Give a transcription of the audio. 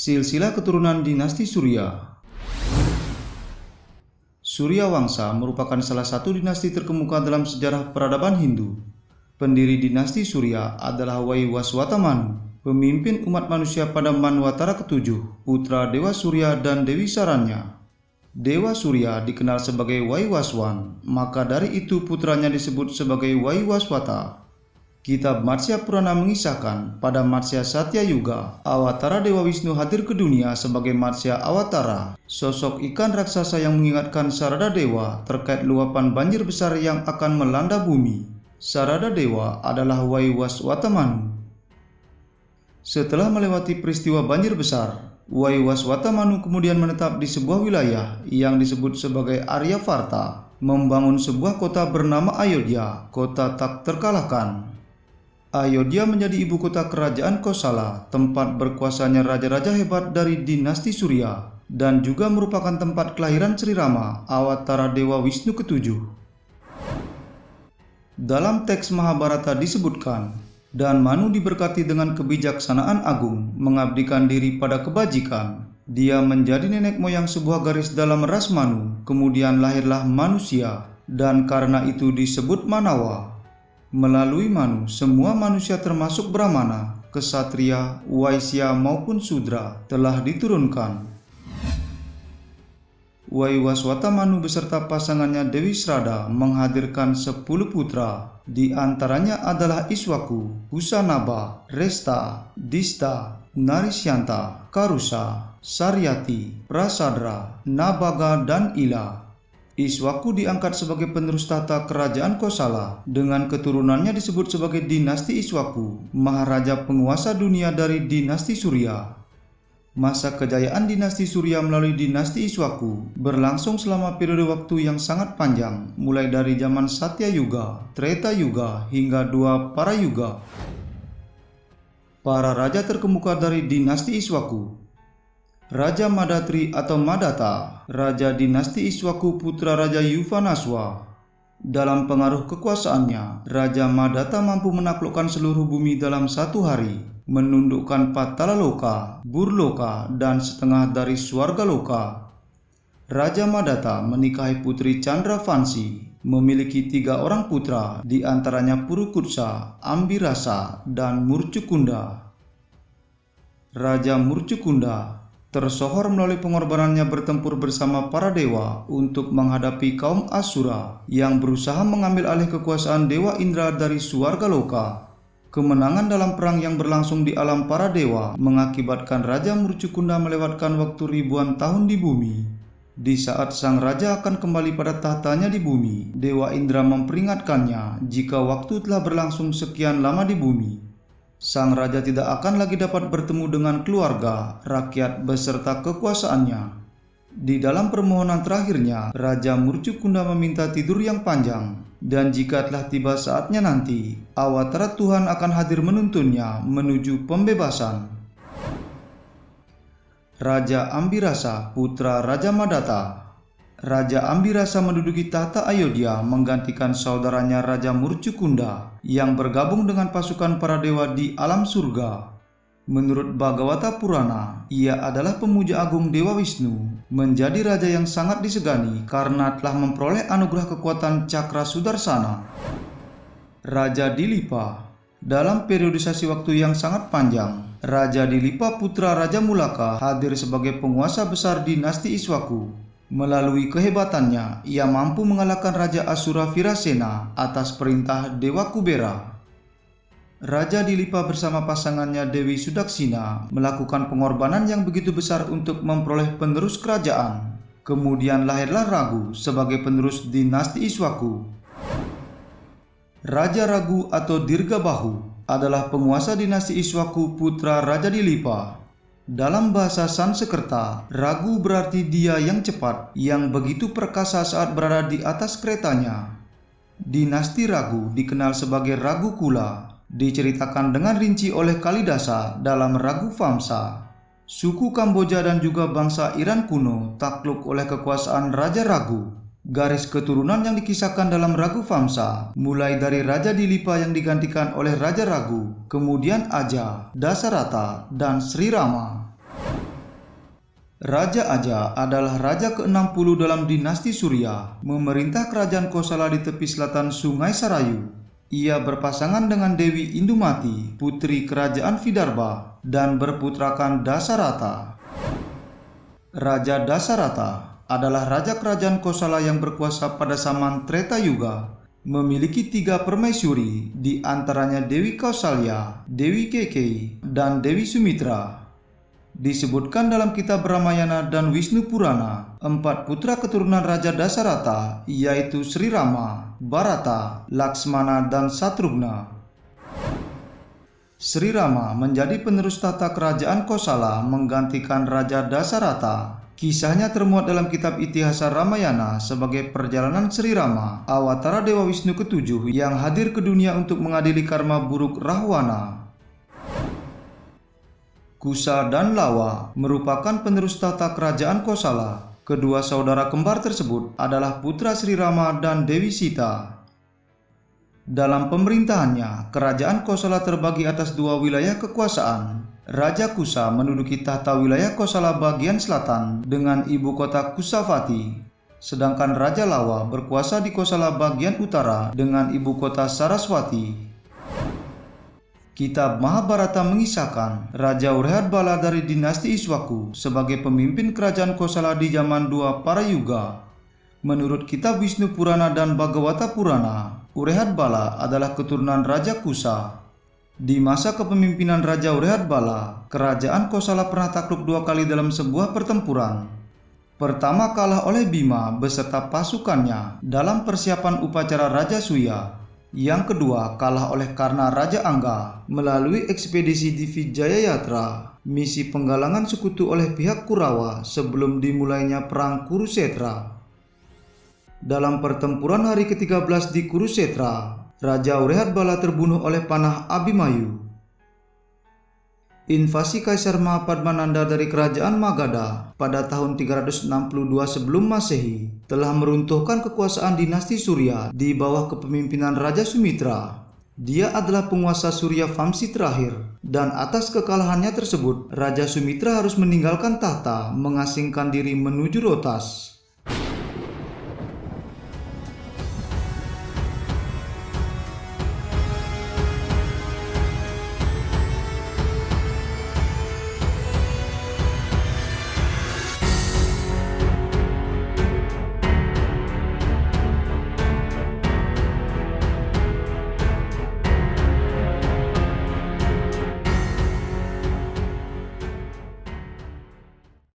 Silsilah keturunan dinasti Surya. Surya Wangsa merupakan salah satu dinasti terkemuka dalam sejarah peradaban Hindu. Pendiri dinasti Surya adalah Waiwaswata Manu, pemimpin umat manusia pada Manwantara ke-7, putra Dewa Surya dan Dewi Saranya. Dewa Surya dikenal sebagai Waiwaswan, maka dari itu putranya disebut sebagai Waiwaswata. Kitab Matsya Purana mengisahkan pada Matsya Satya Yuga, Awatara Dewa Wisnu hadir ke dunia sebagai Matsya Awatara, sosok ikan raksasa yang mengingatkan Sarada Dewa terkait luapan banjir besar yang akan melanda bumi. Sarada Dewa adalah Waiwaswata Manu. Setelah melewati peristiwa banjir besar, Waiwaswata Manu kemudian menetap di sebuah wilayah yang disebut sebagai Aryavarta, membangun sebuah kota bernama Ayodhya, kota tak terkalahkan. Ayodhya menjadi ibu kota kerajaan Kosala, tempat berkuasanya raja-raja hebat dari dinasti Surya, dan juga merupakan tempat kelahiran Sri Rama, Awatara Dewa Wisnu ke-7. Dalam teks Mahabharata disebutkan, dan Manu diberkati dengan kebijaksanaan agung, mengabdikan diri pada kebajikan. Dia menjadi nenek moyang sebuah garis dalam ras Manu, kemudian lahirlah manusia, dan karena itu disebut Manawa. Melalui Manu, semua manusia termasuk Brahmana, Ksatria, Waisya maupun Sudra telah diturunkan. Waiwaswata Manu beserta pasangannya Dewi Srada menghadirkan 10 putra. Di antaranya adalah Iswaku, Husanaba, Resta, Dista, Narisyanta, Karusa, Saryati, Prasadra, Nabaga, dan Ila. Iswaku diangkat sebagai penerus tahta kerajaan Kosala. Dengan keturunannya disebut sebagai dinasti Iswaku, maharaja penguasa dunia dari dinasti Surya. Masa kejayaan dinasti Surya melalui dinasti Iswaku berlangsung selama periode waktu yang sangat panjang, mulai dari zaman Satya Yuga, Treta Yuga, hingga 2 Para Yuga. Para raja terkemuka dari dinasti Iswaku: Raja Madatri atau Madatta, Raja dinasti Iswaku putra Raja Yuvanaswa. Dalam pengaruh kekuasaannya, Raja Madatta mampu menaklukkan seluruh bumi dalam 1 hari, menundukkan Patalaloka, Burloka, dan setengah dari Swargaloka. Raja Madatta menikahi putri Chandravanshi, memiliki 3 orang putra, di antaranya Purukutsa, Ambirasa, dan Murcukunda. Raja Murcukunda tersohor melalui pengorbanannya bertempur bersama para dewa untuk menghadapi kaum Asura yang berusaha mengambil alih kekuasaan Dewa Indra dari Swargaloka. Kemenangan dalam perang yang berlangsung di alam para dewa mengakibatkan Raja Murcukunda melewatkan waktu ribuan tahun di bumi. Di saat sang raja akan kembali pada tahtanya di bumi, Dewa Indra memperingatkannya jika waktu telah berlangsung sekian lama di bumi, sang raja tidak akan lagi dapat bertemu dengan keluarga, rakyat beserta kekuasaannya. Di dalam permohonan terakhirnya, Raja Murcukunda meminta tidur yang panjang, dan jika telah tiba saatnya nanti, Awatara Tuhan akan hadir menuntunnya menuju pembebasan. Raja Ambirasa, putra Raja Madatta. Raja Ambirasa menduduki tahta Ayodhya menggantikan saudaranya Raja Murcukunda yang bergabung dengan pasukan para dewa di alam surga. Menurut Bhagavata Purana, ia adalah pemuja agung Dewa Wisnu, menjadi raja yang sangat disegani karena telah memperoleh anugerah kekuatan Cakra Sudarsana. Raja Dilipa. Dalam periodisasi waktu yang sangat panjang, Raja Dilipa putra Raja Mulaka hadir sebagai penguasa besar dinasti Iswaku. Melalui kehebatannya, ia mampu mengalahkan Raja Asura Virasena atas perintah Dewa Kubera. Raja Dilipa bersama pasangannya Dewi Sudaksina melakukan pengorbanan yang begitu besar untuk memperoleh penerus kerajaan. Kemudian lahirlah Ragu sebagai penerus dinasti Iswaku. Raja Ragu atau Dirgabahu adalah penguasa dinasti Iswaku putra Raja Dilipa. Dalam bahasa Sanskerta, Ragu berarti dia yang cepat, yang begitu perkasa saat berada di atas keretanya. Dinasti Ragu dikenal sebagai Ragu Kula, diceritakan dengan rinci oleh Kalidasa dalam Raghuvamsa. Suku Kamboja dan juga bangsa Iran kuno takluk oleh kekuasaan Raja Ragu. Garis keturunan yang dikisahkan dalam Raghuvamsa mulai dari Raja Dilipa yang digantikan oleh Raja Ragu, kemudian Aja, Dasarata, dan Sri Rama. Raja Aja adalah raja ke-60 dalam dinasti Surya, memerintah kerajaan Kosala di tepi selatan Sungai Sarayu. Ia berpasangan dengan Dewi Indumati, putri kerajaan Vidarbha, dan berputrakan Dasarata. Raja Dasarata adalah raja kerajaan Kosala yang berkuasa pada zaman Treta Yuga, memiliki 3 permaisuri, di antaranya Dewi Kausalya, Dewi Kekei, dan Dewi Sumitra. Disebutkan dalam kitab Ramayana dan Wisnu Purana, 4 putra keturunan Raja Dasarata, yaitu Sri Rama, Bharata, Laksmana, dan Satrugna. Sri Rama menjadi penerus tata kerajaan Kosala menggantikan Raja Dasarata. Kisahnya termuat dalam kitab Itihasa Ramayana sebagai perjalanan Sri Rama, awatara Dewa Wisnu ke-7 yang hadir ke dunia untuk mengadili karma buruk Rahwana. Kusa dan Lawa merupakan penerus tata kerajaan Kosala. Kedua saudara kembar tersebut adalah putra Sri Rama dan Dewi Sita. Dalam pemerintahannya, kerajaan Kosala terbagi atas 2 wilayah kekuasaan. Raja Kusa menduduki tahta wilayah Kosala bagian selatan dengan ibu kota Kusavati, sedangkan Raja Lawa berkuasa di Kosala bagian utara dengan ibu kota Saraswati. Kitab Mahabharata mengisahkan Raja Urehadbala dari dinasti Iswaku sebagai pemimpin kerajaan Kosala di zaman 2 para yuga. Menurut kitab Wisnu Purana dan Bhagavata Purana, Urehadbala adalah keturunan Raja Kusa. Di masa kepemimpinan Raja Urehadbala, kerajaan Kosala pernah takluk 2 kali dalam sebuah pertempuran. Pertama kalah oleh Bima beserta pasukannya dalam persiapan upacara Raja Suya. Yang kedua kalah oleh Karna Raja Angga melalui ekspedisi di Vijayayatra, misi penggalangan sekutu oleh pihak Kurawa sebelum dimulainya perang Kurusetra. Dalam pertempuran hari ke-13 di Kurusetra, Raja Urehadbala terbunuh oleh panah Abhimanyu. Invasi Kaisar Mahapadmananda dari kerajaan Magadha pada tahun 362 sebelum Masehi telah meruntuhkan kekuasaan dinasti Surya di bawah kepemimpinan Raja Sumitra. Dia adalah penguasa Surya Vamsi terakhir, dan atas kekalahannya tersebut, Raja Sumitra harus meninggalkan tahta, mengasingkan diri menuju Rotas.